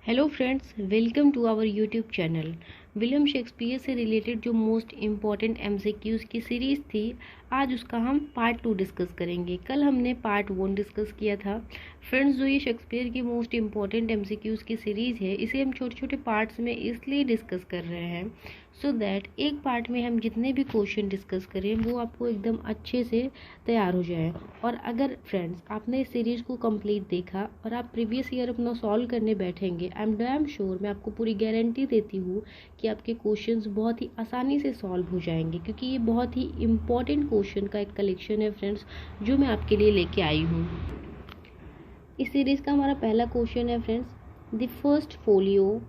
Hello friends, welcome to our YouTube channel. William Shakespeare से related जो most important MCQs की series थी, आज उसका हम पार्ट 2 डिस्कस करेंगे। कल हमने पार्ट 1 डिस्कस किया था। फ्रेंड्स, जो ये शेक्सपियर की मोस्ट इम्पॉर्टेंट एमसीक्यूज़ की सीरीज़ है, इसे हम छोटे छोटे पार्ट्स में इसलिए डिस्कस कर रहे हैं सो दैट एक पार्ट में हम जितने भी क्वेश्चन डिस्कस करें वो आपको एकदम अच्छे से तैयार हो जाए। और अगर फ्रेंड्स आपने इस सीरीज़ को कंप्लीट देखा और आप प्रीवियस ईयर अपना सॉल्व करने बैठेंगे, आई एम डैम श्योर, मैं आपको पूरी गारंटी देती हूँ कि आपके क्वेश्चंस बहुत ही आसानी से सॉल्व हो जाएंगे, क्योंकि ये बहुत ही इम्पॉर्टेंट क्वेश्चन का एक कलेक्शन है फ्रेंड्स, जो मैं आपके लिए लेके आई हूँ। इस सीरीज़ का हमारा पहला क्वेश्चन है friends, the first folio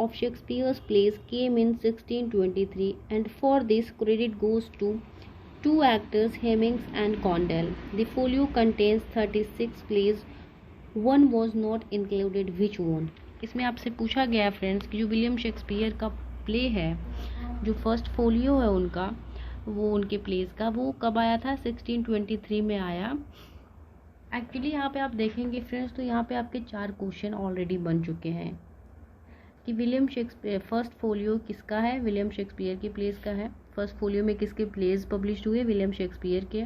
of Shakespeare's plays came in 1623, and for this credit goes to two actors, Hemmings and Condell. The folio contains 36 plays. One was not included. Which one? इसमें आपसे पूछा गया है friends कि जो William Shakespeare का play है, जो फर्स्ट फोलियो है उनका, वो उनके प्लेस का, वो कब आया था? 1623 में आया। एक्चुअली यहाँ पे आप देखेंगे फ्रेंड्स, तो यहाँ पे आपके 4 क्वेश्चन ऑलरेडी बन चुके हैं कि विलियम शेक्सपियर फर्स्ट फोलियो किसका है? विलियम शेक्सपियर की प्लेस का है। फर्स्ट फोलियो में किसके प्लेस पब्लिश हुए? विलियम शेक्सपियर के।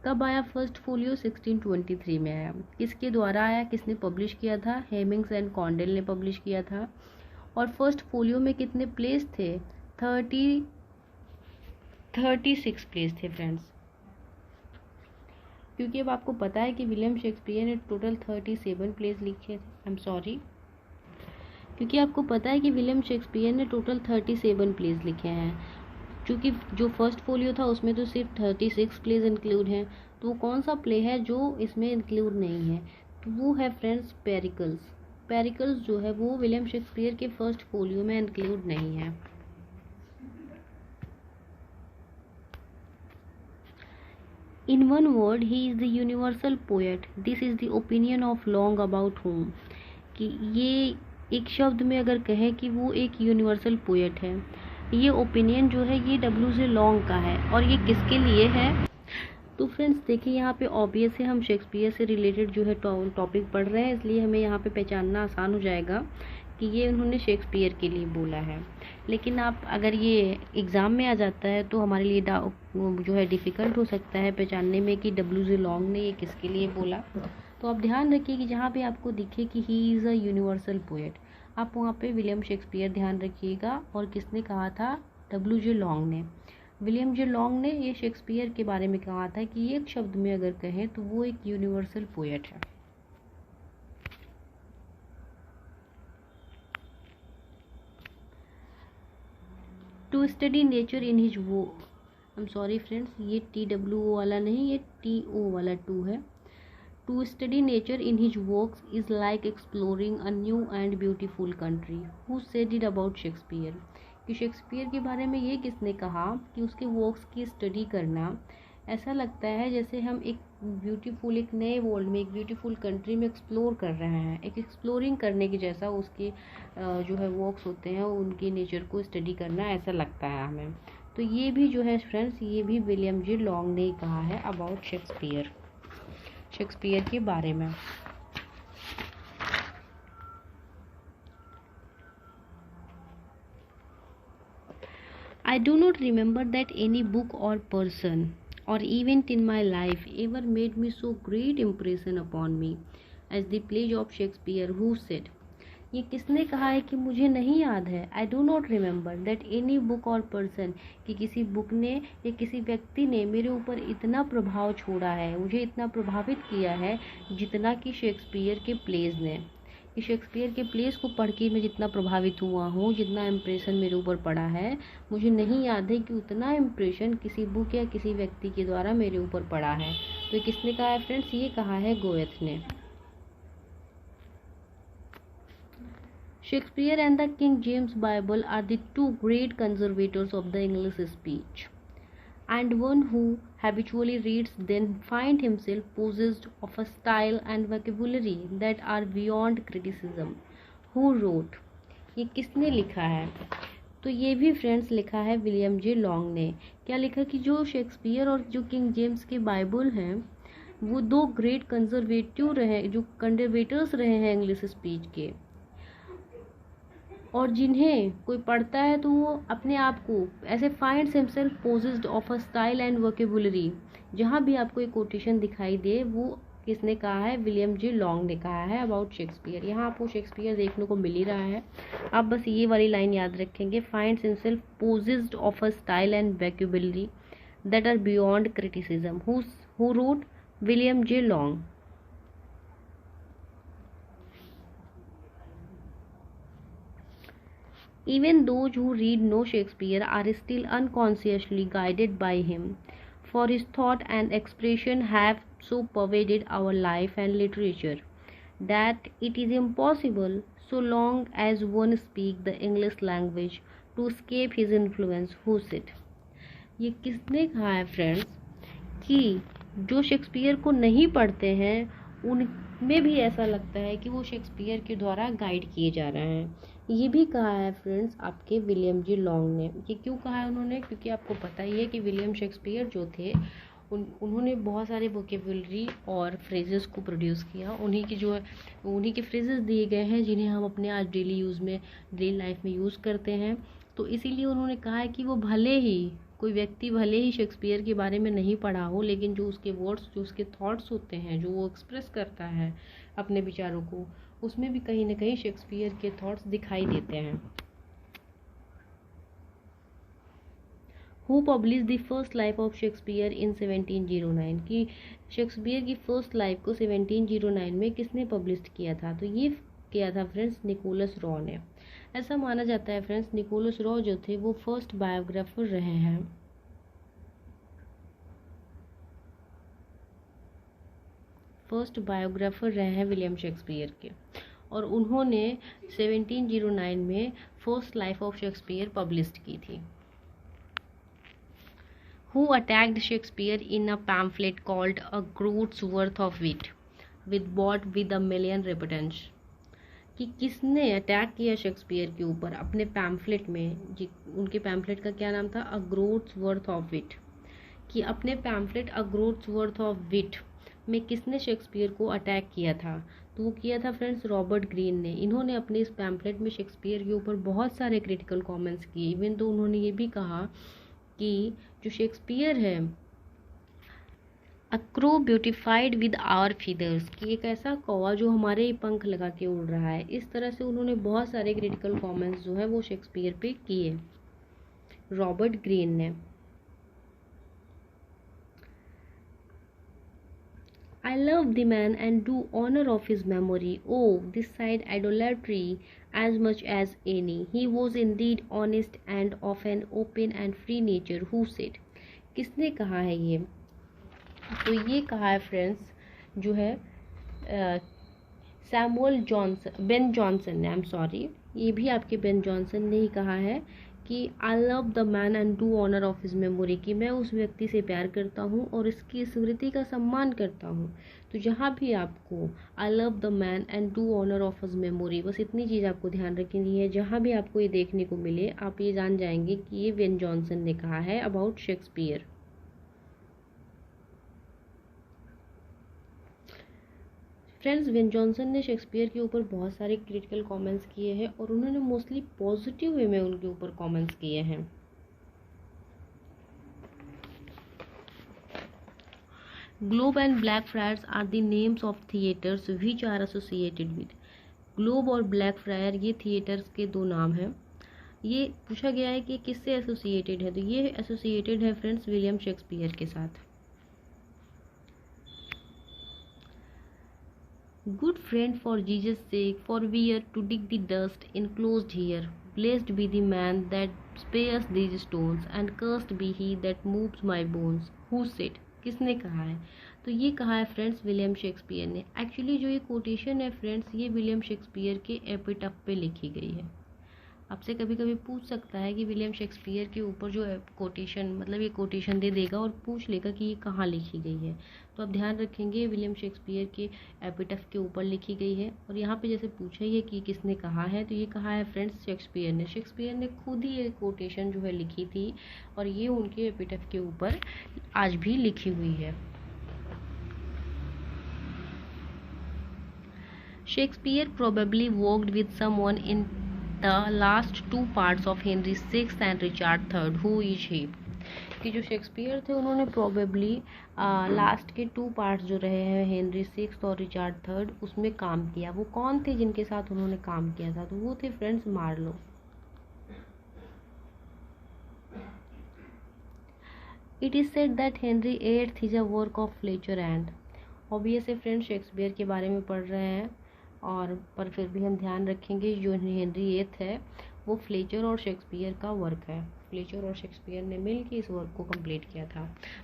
कब आया फर्स्ट फोलियो? 1623 में आया। किसके द्वारा आया? किसने पब्लिश किया था? हेमिंग्स एंड कॉन्डेल ने पब्लिश किया था। और फर्स्ट फोलियो में कितने प्लेस थे? 36 प्लेस थे फ्रेंड्स। क्योंकि अब आपको पता है कि विलियम शेक्सपियर ने टोटल 37 प्लेस लिखे थे। आई एम सॉरी, क्योंकि आपको पता है कि विलियम शेक्सपियर ने टोटल 37 प्लेज लिखे हैं। क्योंकि जो फर्स्ट फोलियो था उसमें तो सिर्फ 36 प्लेज इंक्लूड हैं, तो वो कौन सा प्ले है जो इसमें इंक्लूड नहीं है? तो वो है फ्रेंड्स पेरिकल्स। पेरिकल्स जो है वो विलियम शेक्सपियर के फर्स्ट फोलियो में इंक्लूड नहीं है। In one word, he is the universal poet. This is the opinion of long about home. कि ये एक शब्द में अगर कहें कि वो एक यूनिवर्सल पोएट है, ये ओपिनियन जो है ये W.J. लॉन्ग का है। और ये किसके लिए है? तो फ्रेंड्स देखिए, यहाँ पे ऑब्वियस है, हम शेक्सपियर से रिलेटेड जो है टॉपिक पढ़ रहे हैं, इसलिए हमें यहाँ पे पहचानना आसान हो जाएगा कि ये उन्होंने शेक्सपियर के लिए बोला है। लेकिन आप अगर ये एग्ज़ाम में आ जाता है तो हमारे लिए जो है डिफ़िकल्ट हो सकता है पहचानने में कि W.J. लॉन्ग ने ये किसके लिए बोला। तो आप ध्यान रखिए कि जहाँ पे आपको दिखे कि he is a universal poet, आप वहाँ पे विलियम शेक्सपियर ध्यान रखिएगा। और किसने कहा था? W.J. लॉन्ग ने। विलियम जे लॉन्ग ने ये शेक्सपियर के बारे में कहा था कि एक शब्द में अगर कहें तो वो एक यूनिवर्सल पोएट है। To study nature in his वो, आई एम सॉरी फ्रेंड्स, ये TWO वाला नहीं, ये TO वाला 2 है। To study nature in his works is like exploring a new and beautiful country. Who said it about Shakespeare? कि Shakespeare के बारे में ये किसने कहा कि उसके वर्क्स की स्टडी करना ऐसा लगता है जैसे हम एक ब्यूटीफुल, एक नए वर्ल्ड में, एक ब्यूटीफुल कंट्री में एक्सप्लोर कर रहे हैं। एक एक्सप्लोरिंग करने की जैसा उसके जो है वर्क्स होते हैं, उनके नेचर को स्टडी करना ऐसा लगता है हमें। तो ये भी जो है फ्रेंड्स, ये भी विलियम जे लॉन्ग ने कहा है अबाउट शेक्सपियर, शेक्सपियर के बारे में। I do not remember that any book or person or event in my life ever made me so great impression upon me as the play of Shakespeare. Who said? ये किसने कहा है कि मुझे नहीं याद है? I do not remember that any book और पर्सन, कि किसी बुक ने या किसी व्यक्ति ने मेरे ऊपर इतना प्रभाव छोड़ा है, मुझे इतना प्रभावित किया है जितना कि शेक्सपियर के प्लेज ने। कि शेक्सपियर के प्लेस को पढ़ के मैं जितना प्रभावित हुआ हूँ, जितना इम्प्रेशन मेरे ऊपर पड़ा है, मुझे नहीं याद है कि उतना इम्प्रेशन किसी बुक या किसी व्यक्ति के द्वारा मेरे ऊपर पड़ा है। तो ये किसने कहा है फ्रेंड्स? ये कहा है गोएथ ने। Shakespeare and the King James Bible are the two great conservators of the English speech, and one who habitually reads them finds himself possessed of a style and vocabulary that are beyond criticism. Who wrote? ये किसने लिखा है? तो ये भी friends लिखा है William J long ने। क्या लिखा? कि जो शेक्सपियर और जो किंग जेम्स के बाइबल हैं, वो दो ग्रेट कंजर्वेटिव रहे, जो कंजर्वेटर्स रहे हैं इंग्लिश स्पीच के, और जिन्हें कोई पढ़ता है तो वो अपने आप को ऐसे finds himself possessed of a style and vocabulary. जहाँ भी आपको एक कोटेशन दिखाई दे वो किसने कहा है, विलियम जे लॉन्ग ने कहा है अबाउट शेक्सपियर। यहाँ आपको शेक्सपियर देखने को मिल ही रहा है, आप बस ये वाली लाइन याद रखेंगे, finds himself possessed of a style and vocabulary that are beyond criticism. Who wrote? William J Long. Even those who read no Shakespeare are still unconsciously guided by him, for his thought and expression have so pervaded our life and literature that it is impossible, so long as one speaks the English language, to escape his influence. Who said? ये किसने कहा है friends कि जो Shakespeare को नहीं पढ़ते हैं उनमें भी ऐसा लगता है कि वो शेक्सपियर के द्वारा गाइड किए जा रहे हैं। ये भी कहा है फ्रेंड्स आपके विलियम जी लॉन्ग ने। ये क्यों कहा है उन्होंने? क्योंकि आपको पता ही है कि विलियम शेक्सपियर जो थे उन्होंने बहुत सारे वोकेबुलरी और फ्रेजेस को प्रोड्यूस किया। उन्हीं के फ्रेजेस दिए गए हैं जिन्हें हम अपने आज डेली लाइफ में यूज़ करते हैं। तो इसीलिए उन्होंने कहा है कि वो कोई व्यक्ति भले ही शेक्सपियर के बारे में नहीं पढ़ा हो, लेकिन जो उसके वर्ड्स, जो उसके थॉट्स होते हैं, जो वो एक्सप्रेस करता है अपने विचारों को, उसमें भी कहीं ना कहीं शेक्सपियर के थॉट्स दिखाई देते हैं। Who publish the first life of Shakespeare in 1709? कि शेक्सपियर की फर्स्ट लाइफ को 1709 में किसने पब्लिश किया था? तो ये किया था फ्रेंड्स निकोलस रॉ ने। ऐसा माना जाता है फ्रेंड्स निकोलस रॉ जो थे वो फर्स्ट बायोग्राफर रहे हैं। विलियम शेक्सपियर के, और उन्होंने 1709 में first life of Shakespeare publish की थी। Who attacked Shakespeare in a pamphlet called A Groat's Worth of Wit, bought with a million repentance? कि किसने अटैक किया शेक्सपियर के ऊपर अपने पैम्फलेट में? उनके पैम्फलेट का क्या नाम था? A groats worth of wit. कि अपने pamphlet a groats worth of wit में किसने शेक्सपियर को अटैक किया था? तो वो किया था फ्रेंड्स रॉबर्ट ग्रीन ने। इन्होंने अपने इस पैम्फलेट में शेक्सपियर के ऊपर बहुत सारे क्रिटिकल कमेंट्स किए। इवन तो उन्होंने ये भी कहा कि जो शेक्सपियर है a crow beautified with our feathers, कि एक ऐसा कौवा जो हमारे ही पंख लगा के उड़ रहा है। इस तरह से उन्होंने बहुत सारे क्रिटिकल कमेंट्स जो है वो शेक्सपियर पे किए रॉबर्ट ग्रीन ने। I love the man and do honor of his memory. Oh, this side idolatry as much as any. He was indeed honest and of an open and free nature. Who said? किसने कहा है ये? तो ये कहा है friends जो है बेन जॉनसन ने। आई एम सॉरी, ये भी आपके बेन जॉनसन ने ही कहा है कि I love the man and do honour of his memory, कि मैं उस व्यक्ति से प्यार करता हूँ और इसकी स्मृति का सम्मान करता हूँ। तो जहाँ भी आपको I love the man and do honour of his memory, बस इतनी चीज़ आपको ध्यान रखनी है। जहाँ भी आपको ये देखने को मिले आप ये जान जाएंगे कि ये बेन जॉनसन ने कहा है about Shakespeare. Friends Ben Jonson ने शेक्सपियर के ऊपर बहुत सारे क्रिटिकल कमेंट्स किए हैं और उन्होंने मोस्टली पॉजिटिव वे में उनके ऊपर कमेंट्स किए हैं। Globe and Blackfriars are the names of theatres which are associated with. Globe और ब्लैक फ्रायर ये थिएटर्स के दो नाम हैं। ये पूछा गया है कि किससे एसोसिएटेड है, तो ये एसोसिएटेड है फ्रेंड्स विलियम शेक्सपियर के साथ। Good friend, for Jesus' sake, forbear to dig the dust enclosed here. Blessed be the man that spares these stones, and cursed be he that moves my bones. Who said? किसने कहा है? तो ये कहा है friends William Shakespeare ने। Actually जो ये कोटेशन है फ्रेंड्स ये विलियम शेक्सपियर के एपिटफ पे लिखी गई है। आपसे कभी कभी पूछ सकता है कि विलियम शेक्सपियर के ऊपर जो कोटेशन, मतलब ये कोटेशन दे देगा और पूछ लेगा कि ये कहाँ लिखी गई है। तो आप ध्यान रखेंगे विलियम शेक्सपियर के एपिटफ के ऊपर लिखी गई है। और यहाँ पे जैसे पूछा ही है कि किसने कहा है, तो ये कहा है फ्रेंड्स शेक्सपियर ने। शेक्सपियर ने खुद ही ये कोटेशन जो है लिखी थी और ये उनके एपिटफ के ऊपर आज भी लिखी हुई है। Shakespeare probably worked with someone in the last 2 parts of Henry six and Richard third, who is he? कि जो शेक्सपियर थे उन्होंने प्रोबेबली लास्ट के 2 पार्ट्स जो रहे हैं हेनरी सिक्स और रिचार्ड थर्ड उसमें काम किया। वो कौन थे जिनके साथ उन्होंने काम किया था? तो वो थे friends Marlowe. It is said that Henry eighth is a work of Fletcher and, obvious है फ्रेंड्स शेक्सपियर के बारे में पढ़ रहे हैं और पर फिर भी हम ध्यान रखेंगे जो हेनरी एट्थ है वो फ्लेचर और शेक्सपियर का वर्क है। फ्लेचर और शेक्सपियर ने मिल के इस वर्क को कंप्लीट किया था।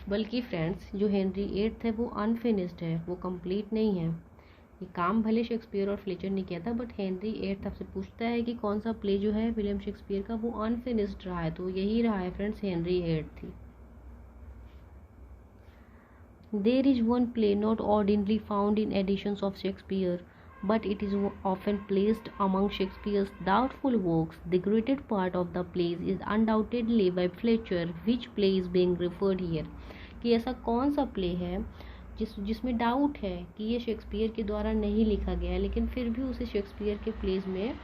बल्कि फ्रेंड्स जो हेनरी एट्थ है वो अनफिनिश्ड है, वो कंप्लीट नहीं है। ये काम भले शेक्सपियर और फ्लेचर ने किया था बट हेनरी एट्थ आपसे पूछता है कि कौन सा प्ले जो है विलियम शेक्सपियर का वो अनफिनिश्ड रहा है, तो यही रहा है friends Henry eighth he. There is one play not ordinarily found in editions of Shakespeare, but it is often placed among Shakespeare's doubtful works. The greater part of the plays is undoubtedly by Fletcher, which play is being referred here. कि ऐसा कौन सा play है जिसमें doubt है कि ये Shakespeare के द्वारा नहीं लिखा गया है, लेकिन फिर भी उसे शेक्सपियर के प्लेज में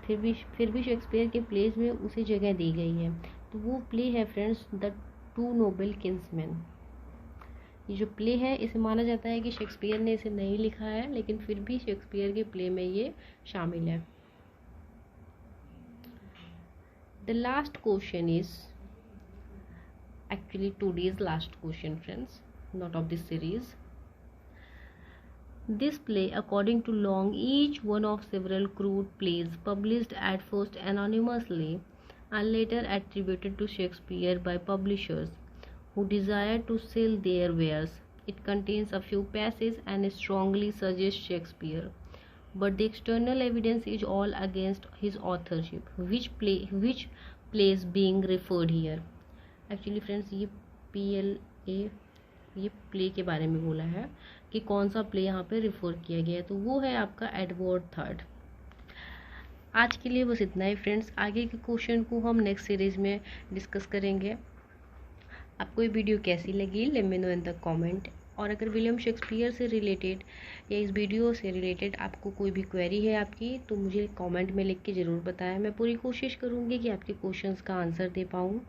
फिर भी शेक्सपियर के प्लेज में उसे जगह दी गई है। तो वो प्ले है friends the two noble kinsmen. ये जो प्ले है इसे माना जाता है कि शेक्सपियर ने इसे नहीं लिखा है, लेकिन फिर भी शेक्सपियर के प्ले में ये शामिल है। The last question is actually today's last question friends, not of this series. This play, according to Long, each one of several crude plays published at first anonymously and later attributed to Shakespeare by publishers who desire to sell their wares. It contains a few passages and strongly suggests Shakespeare, but the external evidence is all against his authorship. Which plays being referred here? Actually friends ये PLA ये play के बारे में बोला है कि कौन सा प्ले यहाँ पे रिफर किया गया है, तो वो है आपका एडवर्ड थर्ड। आज के लिए बस इतना ही फ्रेंड्स, आगे के क्वेश्चन को हम नेक्स्ट सीरीज में डिस्कस करेंगे। आपको ये वीडियो कैसी लगी let me know in the comment, और अगर विलियम शेक्सपियर से रिलेटेड या इस वीडियो से रिलेटेड आपको कोई भी क्वेरी है आपकी तो मुझे कमेंट में लिख के ज़रूर बताएं। मैं पूरी कोशिश करूँगी कि आपके क्वेश्चंस का आंसर दे पाऊँ।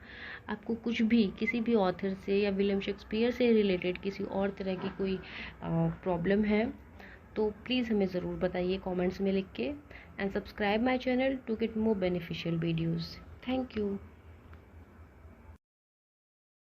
आपको कुछ भी किसी भी ऑथर से या विलियम शेक्सपियर से रिलेटेड किसी और तरह की कोई प्रॉब्लम है तो प्लीज़ हमें ज़रूर बताइए कमेंट्स में लिख के, and subscribe my channel to get more beneficial videos. Thank you.